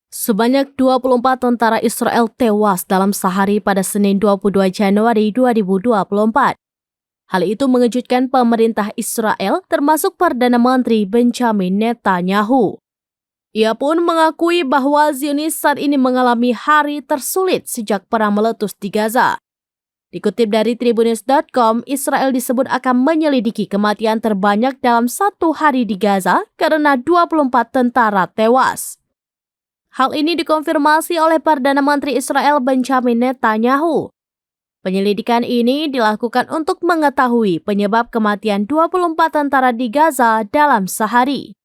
Sebanyak 24 tentara Israel tewas dalam sehari pada Senin 22 Januari 2024. Hal itu mengejutkan pemerintah Israel termasuk Perdana Menteri Benjamin Netanyahu. Ia pun mengakui bahwa Zionis saat ini mengalami hari tersulit sejak perang meletus di Gaza. Dikutip dari Tribunnews.com, Israel disebut akan menyelidiki kematian terbanyak dalam satu hari di Gaza karena 24 tentara tewas. Hal ini dikonfirmasi oleh Perdana Menteri Israel Benjamin Netanyahu. Penyelidikan ini dilakukan untuk mengetahui penyebab kematian 24 tentara di Gaza dalam sehari.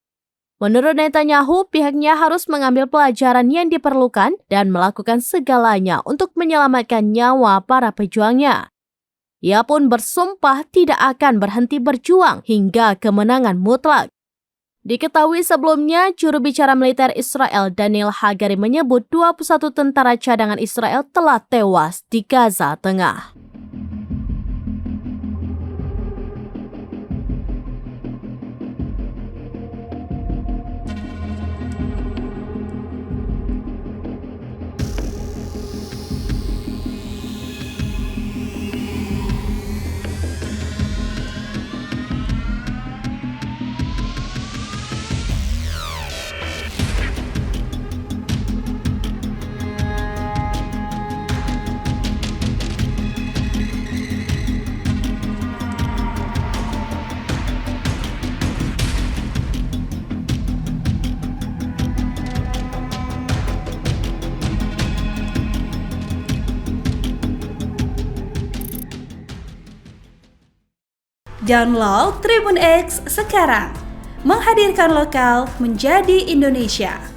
Menurut Netanyahu, pihaknya harus mengambil pelajaran yang diperlukan dan melakukan segalanya untuk menyelamatkan nyawa para pejuangnya. Ia pun bersumpah tidak akan berhenti berjuang hingga kemenangan mutlak. Diketahui sebelumnya, juru bicara militer Israel Daniel Hagari menyebut 21 tentara cadangan Israel telah tewas di Gaza Tengah. Download Tribun X sekarang, menghadirkan lokal menjadi Indonesia.